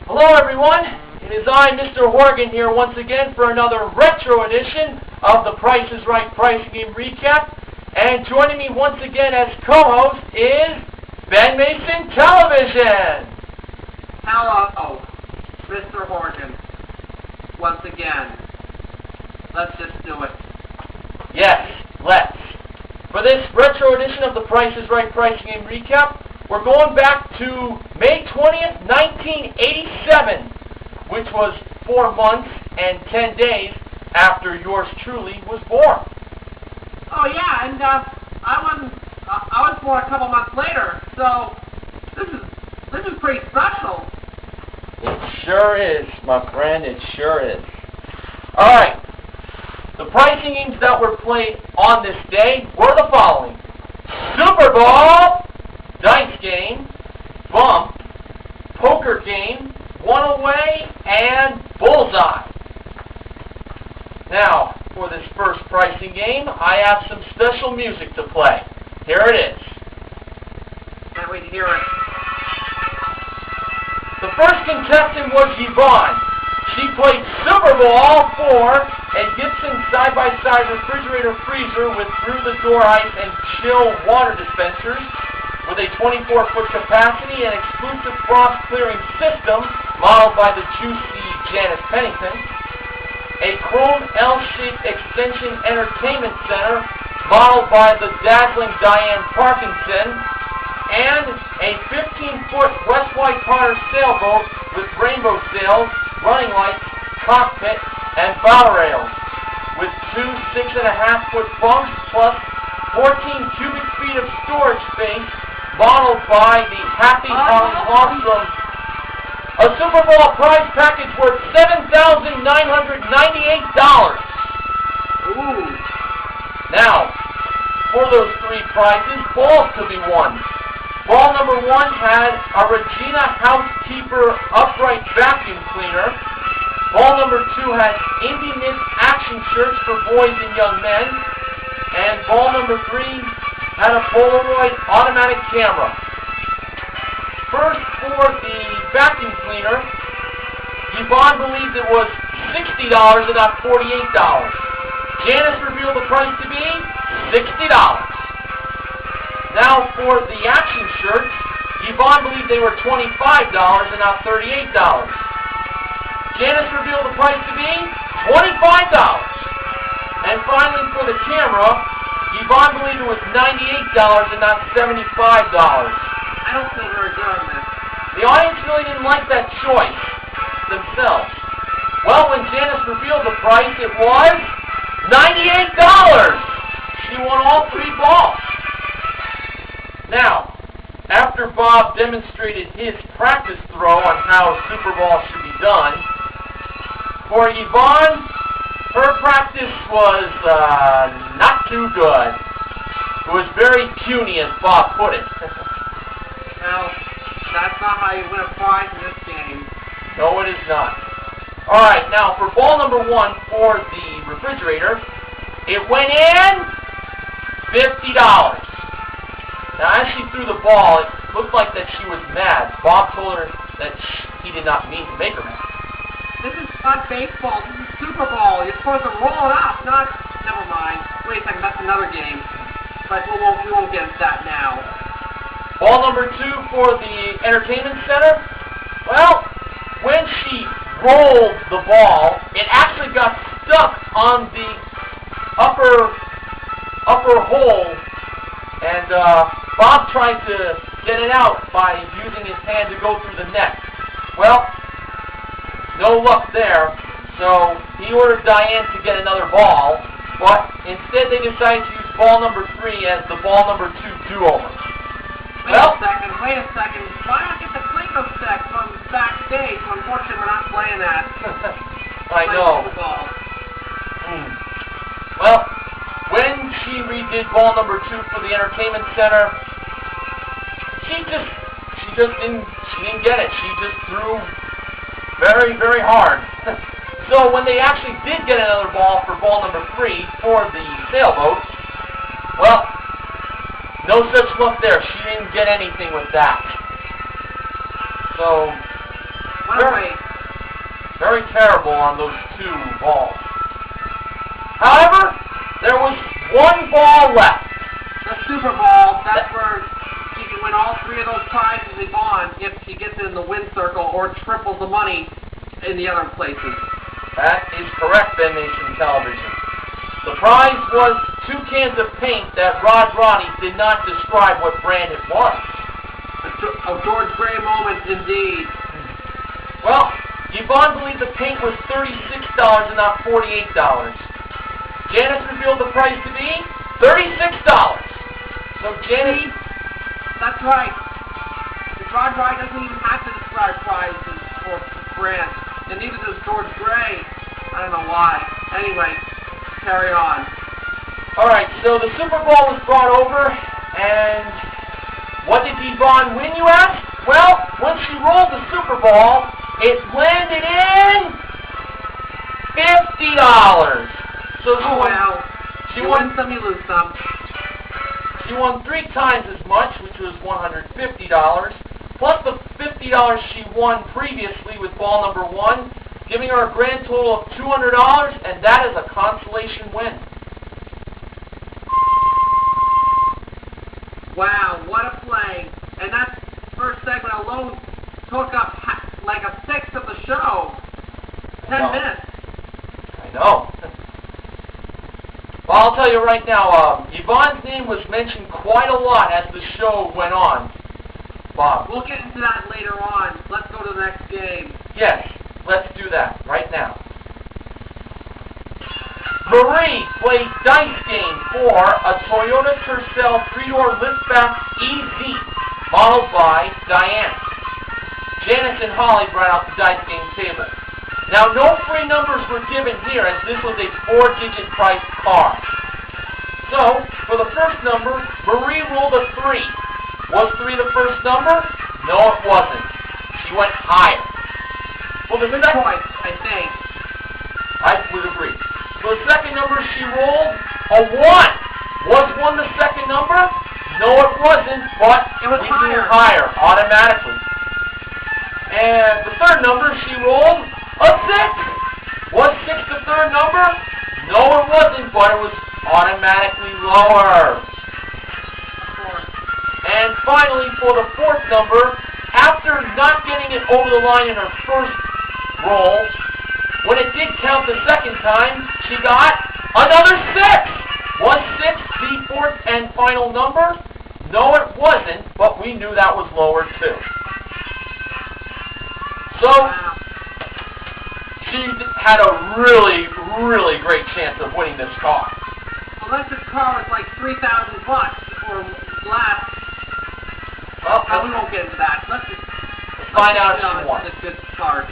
Hello everyone, it is I, Mr. Horgan, here once again for another retro edition of the Price is Right Pricing Game Recap. And joining me once again as co-host is BenMasonTelevision. Hello, Mr. Horgan. Once again. Let's just do it. Yes, let's. For this retro edition of the Price is Right Pricing Game Recap, we're going back to May 20th, 1987, which was 4 months and 10 days after yours truly was born. Oh yeah, and I was born a couple months later, so this is pretty special. It sure is, my friend, it sure is. Alright, the pricing games that were played on this day were the following: Super Bowl, Dice Game, Bump, Poker Game, One Away, and Bullseye. Now, for this first pricing game, I have some special music to play. Here it is. Can't wait to hear it. The first contestant was Yvonne. She played Super Bowl 4 and Gibson side-by-side refrigerator freezer with through-the-door ice and chill water dispensers with a 24-foot capacity and exclusive frost-clearing system modeled by the juicy Janice Pennington, a chrome L-shaped extension entertainment center modeled by the dazzling Diane Parkinson, and a 15-foot West Wight Potter sailboat with rainbow sails, running lights, cockpit, and bow rails, with two 6.5-foot bunks plus 14 cubic feet of storage space, modeled by the Happy Holly Lawson. A Super Bowl prize package worth $7,998. Ooh. Now, for those three prizes, balls to be won. Ball number 1 had a Regina Housekeeper upright vacuum cleaner. Ball number 2 had Indie Knit action shirts for boys and young men. And ball number 3 had a Polaroid automatic camera. First, for the vacuum cleaner, Yvonne believed it was $60 and not $48. Janice revealed the price to be $60. Now, for the action shirts, Yvonne believed they were $25 and not $38. Janice revealed the price to be $25. And finally, for the camera, Yvonne believed it was $98 and not $75. I don't feel very good on this. The audience really didn't like that choice themselves. Well, when Janice revealed the price, it was $98. She won all three balls. Now, after Bob demonstrated his practice throw on how a Super Bowl should be done, for Yvonne, her practice was not too good. It was very puny, as Bob put it. Well, that's not how you win a prize in this game. No, it is not. Alright, now for ball number 1 for the refrigerator, it went in $50. Now, as she threw the ball, it looked like that she was mad. Bob told her that he did not mean to make her mad. This is not baseball. This is Super Bowl. You're supposed to roll it up, not... Never mind. Wait a second. That's another game. But we won't get into that now. Ball number 2 for the entertainment center. Well, when she rolled the ball, it actually got stuck on the upper hole, and Bob tried to get it out by using his hand to go through the net. Well, no luck there, so he ordered Diane to get another ball, but instead they decided to use ball number 3 as the ball number 2 do-over. Wait a second. Why not get the Clinko set from backstage? Unfortunately, we're not playing that. I know. Well, when she redid ball number 2 for the entertainment center, she didn't get it. She just threw very, very hard. So when they actually did get another ball for ball number 3 for the sailboat, well, no such luck there. She didn't get anything with that. So What a waste. Very terrible on those two balls. However, there was one ball left. The Super Bowl, that's where she can win all three of those prizes on if she gets it in the win circle or triples the money in the other places. That is correct, BenMasonTelevision. The prize was 2 cans of paint that Rod Ronnie did not describe what brand it was. A George Gray moment, indeed. Well, Yvonne believed the paint was $36 and not $48. Janice revealed the price to be $36. So Janice... That's right. Rod Ronnie doesn't even have to describe prizes or brands. And neither does George Gray. I don't know why. Anyway, carry on. Alright, so the Super Bowl was brought over, and what did Yvonne win, you ask? Well, when she rolled the Super Bowl, it landed in $50. So she won some, you lose some. She won 3 times as much, which was $150, plus the $50 she won previously with ball number 1, giving her a grand total of $200, and that is a consolation win. Wow, what a play. And that first segment alone took up like a sixth of the show. 10 minutes. I know. Well, I'll tell you right now, Yvonne's name was mentioned quite a lot as the show went on. Bob. We'll get into that later on. Let's go to the next game. Yes, let's do that right now. Marie played dice game for a Toyota Tercel 3-door liftback EZ, modeled by Diane. Janice and Holly brought out the dice game table. Now, no free numbers were given here, as this was a 4-digit price card. So, for the first number, Marie rolled a 3. Was 3 the first number? No, it wasn't. She went higher. For the Good second, point, I think. I would agree. For the second number, she rolled a 1. Was 1 the second number? No, it wasn't, but it was we knew higher automatically. And the third number, she rolled a 6. Was 6 the third number? No, it wasn't, but it was automatically lower. And finally, for the fourth number, after not getting it over the line in her first roll, when it did count the second time, she got another 6. Was 6 the fourth and final number? No, it wasn't, but we knew that was lower too. So, she had a really, really great chance of winning this car. Unless this car was like $3,000 or less. Well, we won't get into that. Let's find out if she won. It's a good card.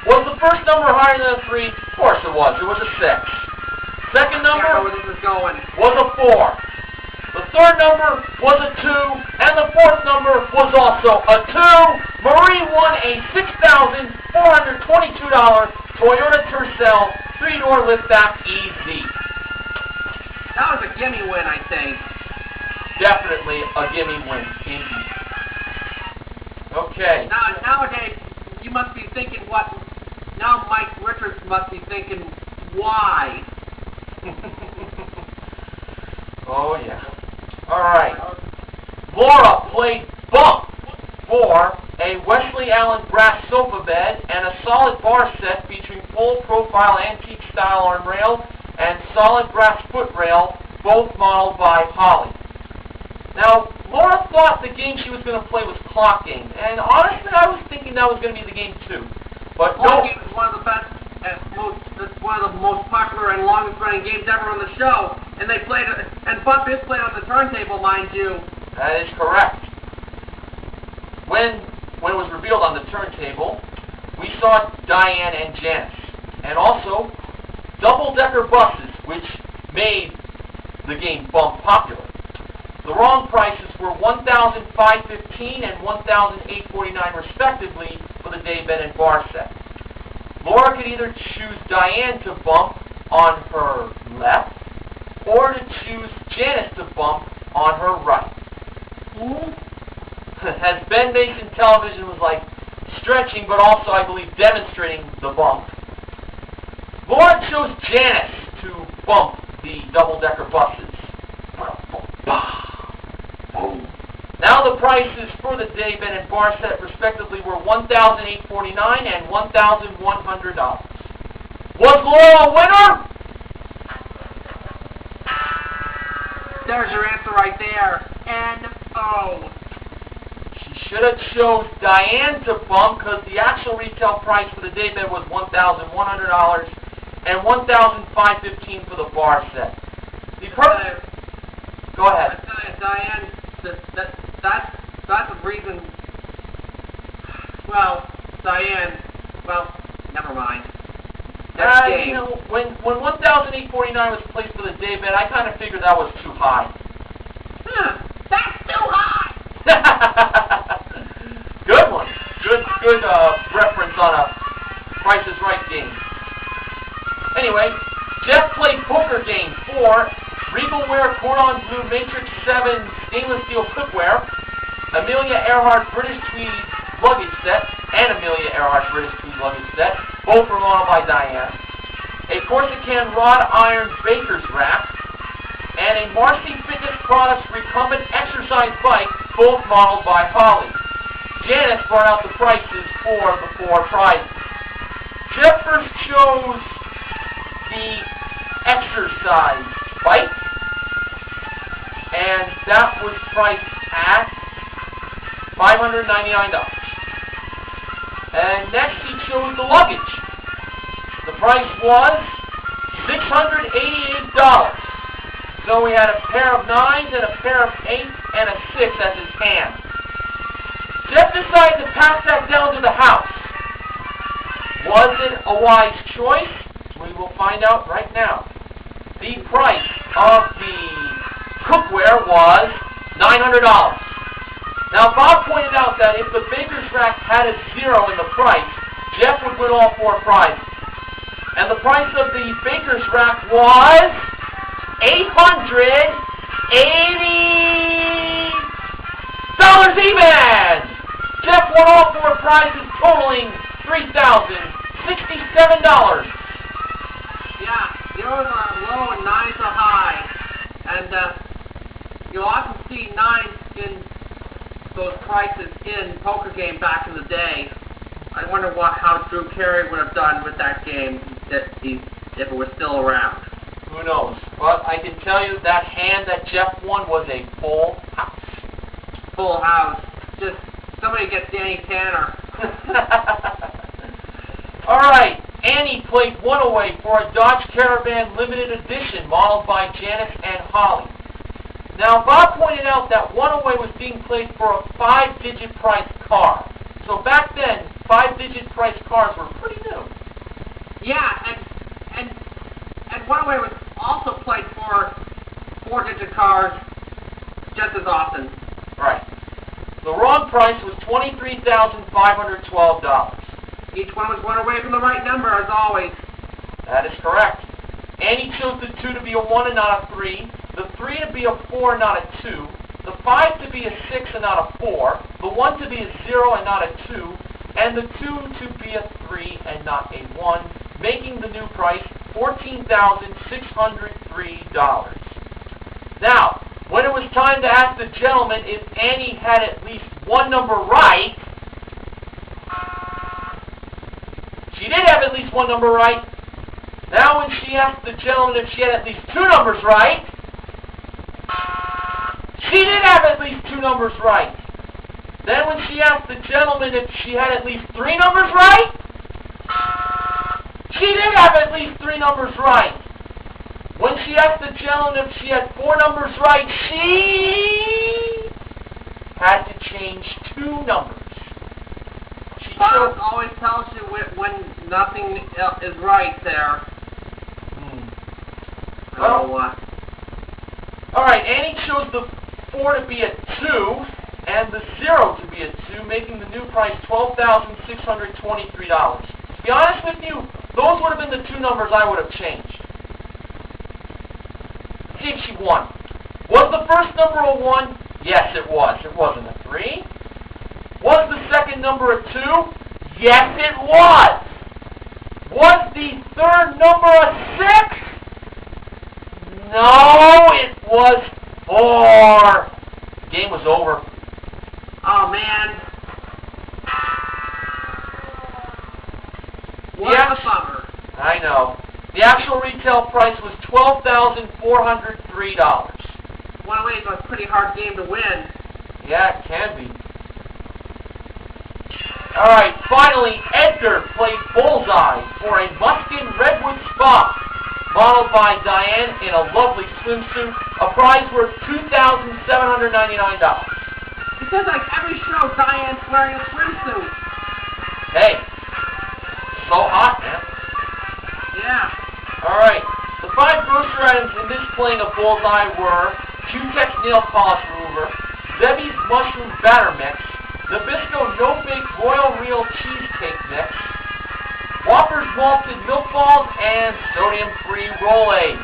Was the first number higher than a 3? Of course it was. It was a 6. Second number I know where this is going. was a 4. The third number was a 2, and the fourth number was also a 2. Marie won a $6,422 Toyota Tercel 3-door liftback EZ. That was a gimme win, I think. Definitely a gimme win, indeed. Okay. Now, nowadays, you must be thinking what... Now Mike Richards must be thinking, why? Oh, yeah. All right. Laura played bump for a Wesley Allen brass sofa bed and a solid bar set featuring full profile antique style arm rail and solid brass foot rail, both modeled by Holly. Now, Laura thought the game she was going to play was clock game, and honestly, I was thinking that was going to be the game too. But no. Clock game is one of the best, one of the most popular and longest running games ever on the show, and they played it, and Bump is played on the turntable, mind you. That is correct. When it was revealed on the turntable, we saw Diane and Janice, and also double-decker buses, which made the game Bump popular. The wrong prices were $1,515 and $1,849 respectively for the daybed and bar set. Laura could either choose Diane to bump on her left or to choose Janice to bump on her right. As BenMasonTelevision was like, stretching, but also, I believe, demonstrating the bump. Laura chose Janice to bump the double-decker buses. Now the prices for the day bed and bar set, respectively, were $1,849 and $1,100. Was Laura a winner? There's your answer right there. N-O. She should have chose Diane to bump because the actual retail price for the day bed was $1,100 and $1,515 for the bar set. Go ahead. Diane, that's a reason. Well, Diane, never mind. Next game. You know, when $1,849 was placed for the day bed, I kind of figured that was too high. That's too high! Good one. Good reference on a Price is Right game. Anyway, Jeff played poker game 4, Regal Ware Cordon Bleu Matrix 7 stainless steel cookware, Amelia Earhart British Tweed luggage set, and Amelia Earhart British Tweed luggage set, both were modeled by Diane, a Corsican wrought iron baker's rack, and a Marcy Fitness Products recumbent exercise bike, both modeled by Holly. Janice brought out the prices for the 4 prizes. Jeff first chose the exercise bike, and that was priced at $599. And next he chose the luggage. The price was $688. So we had a pair of 9s and a pair of 8s and a 6 as his hand. Jeff decided to pass that down to the house. Was it a wise choice? We will find out right now. The price of the cookware was $900. Now, Bob pointed out that if the baker's rack had a 0 in the price, Jeff would win all 4 prizes. And the price of the baker's rack was $880 even! Jeff won all 4 prizes, totaling $3,067. Yeah, 0s are low and 9s are high. And you'll often see 9s in those prices in poker game back in the day. I wonder how Drew Carey would have done with that game if it was still around. Who knows? But I can tell you that hand that Jeff won was a full house. Full house. Just somebody get Danny Tanner. All right. Annie played one away for a Dodge Caravan limited edition modeled by Janice and Holly. Now, Bob pointed out that one away was being played for a 5-digit price car. So back then, 5-digit price cars were pretty new. Yeah, and one away was also played for 4-digit cars just as often. Right. The wrong price was $23,512. Each one was one away from the right number, as always. That is correct. Annie chose the 2 to be a 1 and not a 3, the 3 to be a 4 and not a 2, the 5 to be a 6 and not a 4, the 1 to be a 0 and not a 2, and the 2 to be a 3 and not a 1, making the new price $14,603. Now, when it was time to ask the gentleman if Annie had at least one number right, she did have at least one number right. Now when she asked the gentleman if she had at least 2 numbers right, she did have at least 2 numbers right. Then when she asked the gentleman if she had at least 3 numbers right, she did have at least 3 numbers right. When she asked the gentleman if she had 4 numbers right, she had to change 2 numbers. Bob always tells you when nothing is right there. Well, all right, Annie chose the 4 to be a 2 and the 0 to be a 2, making the new price $12,623. To be honest with you, those would have been the 2 numbers I would have changed. Let's see if she won. Was the first number a 1? Yes, it was. It wasn't a 3. Was the second number a 2? Yes, it was. Was the third number a 6? No, it was 4. The game was over. Oh, man. What a bummer. I know. The actual retail price was $12,403. One way, it was a pretty hard game to win. Yeah, it can be. Alright, finally, Edgar played Bullseye for a Muskin Redwood Spa, modeled by Diane in a lovely swimsuit, a prize worth $2,799. It says like every show Diane's wearing a swimsuit. Hey, so hot, man. Yeah. Alright, the 5 grocery items in this playing of Bullseye were Q-Tex Nail Polish Remover, Zebby's Mushroom Batter Mix, Nabisco No Bake Royal Real Cheesecake Mix, Whoppers Malted Milk Balls, and Sodium-Free Roll-A's.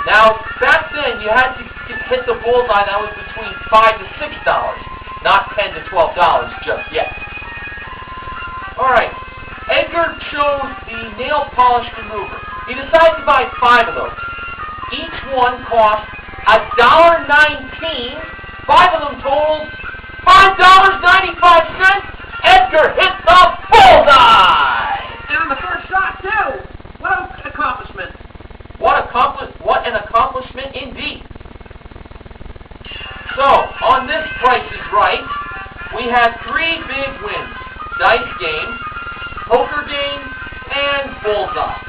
Now, back then, you had to hit the bullseye that was between $5 to $6, not $10 to $12 just yet. Alright, Edgar chose the nail polish remover. He decided to buy 5 of those. Each one cost $1.19. 5 of them totaled $5.95. Edgar hit the bullseye! And on the first shot, too! What an accomplishment! What an accomplishment indeed. So, on this Price is Right, we had 3 big wins. Dice game, poker game, and bullseye.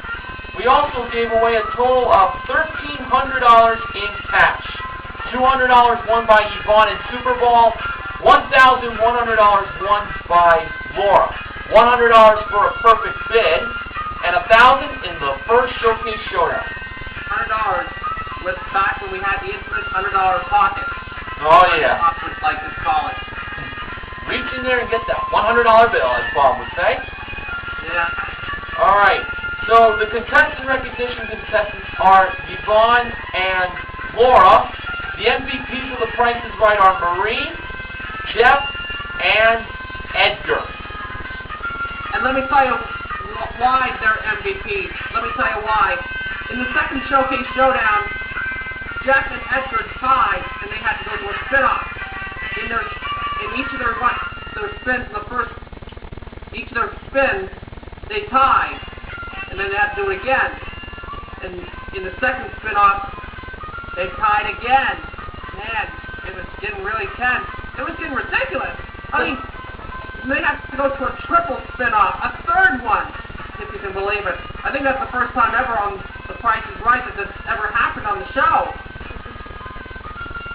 We also gave away a total of $1,300 in cash. $200 won by Yvonne in Super Bowl, $1,100 won by Laura, $100 for a perfect bid, and $1,000 in the first Showcase Showdown. $100 was back when we had the infamous $100 pocket. Oh yeah. I would like to call it. Reach in there and get that $100 bill, as Bob would say. Yeah. All right. So the contestant recognition contestants are Yvonne and Laura. The MVPs of the Price is Right are Marie, Jeff, and Edgar. And let me tell you why they're MVPs. Let me tell you why. In the second Showcase Showdown, Jeff and Edgar tied, and they had to go to a spin-off. In each of their spins, each of their spins, they tied, and then they had to do it again. And in the second spin-off, they tied again. Man, it was getting really tense. It was getting ridiculous. I mean, they have to go to a triple spin-off, a third one, if you can believe it. I think that's the first time ever on The Price is Right that this ever happened on the show.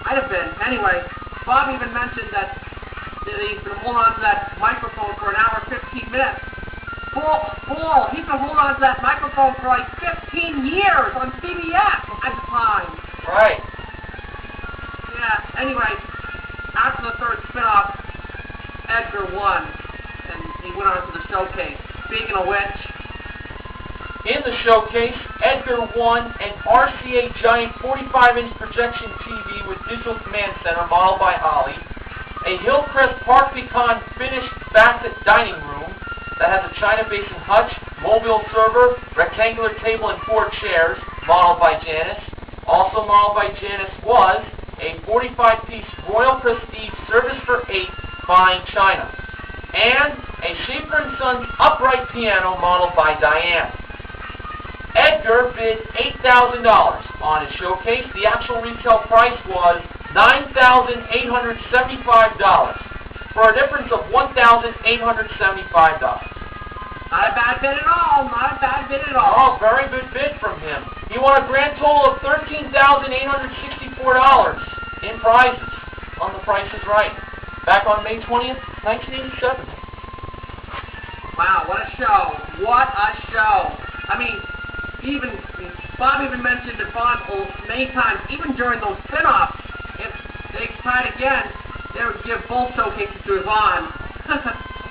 Might have been. Anyway, Bob even mentioned that he's been holding on to that microphone for an hour 15 minutes. Bull, he's been holding on to that microphone for like 15 years on CBS at the time. Right. Yeah, anyway, after the third spin-off, Edgar won, and he went on to the showcase. Speaking of which, in the showcase, Edgar won an RCA Giant 45-inch projection TV with digital command center modeled by Holly, a Hillcrest Park Pecan finished Bassett dining room that has a China basin hutch, mobile server, rectangular table, and 4 chairs modeled by Janice. Also modeled by Janice was a 45-piece Royal Prestige Service for 8 fine china, and a Schaefer & Sons upright piano modeled by Diane. Edgar bid $8,000 on his showcase. The actual retail price was $9,875 for a difference of $1,875. Not a bad bid at all. Not a bad bid at all. Oh, very good bid from him. He won a grand total of $13,864 in prizes on The Price is Right, back on May 20th, 1987. Wow, what a show. What a show. I mean, Bob even mentioned it many times, even during those spin-offs, if they tried again, they would give both showcases to Yvonne.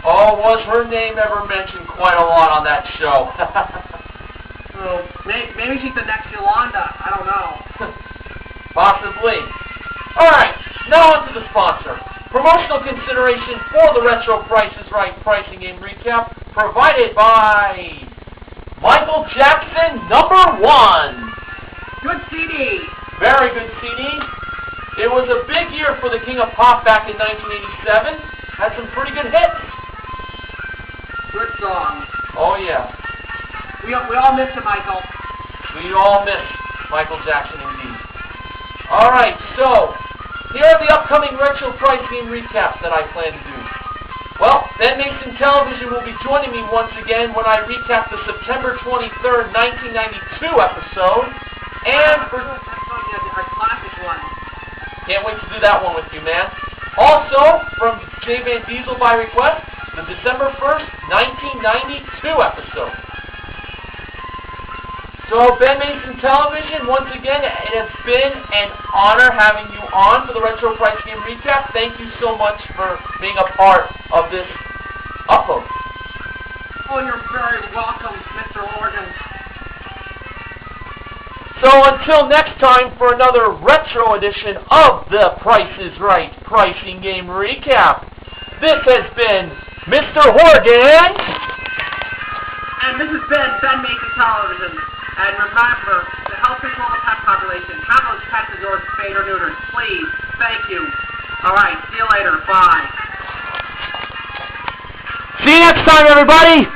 Oh, was her name ever mentioned quite a lot on that show? So, maybe she's the next Yolanda. I don't know. Possibly. Alright, now on to the sponsor. Promotional consideration for the Retro Price is Right pricing game recap provided by Michael Jackson, #1. Good CD. Very good CD. It was a big year for the King of Pop back in 1987. Had some pretty good hits. Good song. Oh, yeah. We all miss you, Michael. We all miss Michael Jackson indeed. All right, so here are the upcoming Retro Price Game recaps that I plan to do. Well, BenMasonTelevision will be joining me once again when I recap the September 23rd, 1992 episode. And for... That's going to be our classic one. Can't wait to do that one with you, man. Also, from J. Van Diesel by request, the December 1st, 1992 episode. So, BenMasonTelevision, once again, it has been an honor having you on for the Retro Price Game Recap. Thank you so much for being a part of this upload. Oh, you're very welcome, Mr. Organ. So, until next time for another retro edition of the Price is Right Pricing Game Recap, this has been Mr. Horgan. And this has been BenMasonTelevision. And remember, to help control the pet population, have those pets of yours spayed or neutered. Please. Thank you. Alright, see you later. Bye. See you next time, everybody!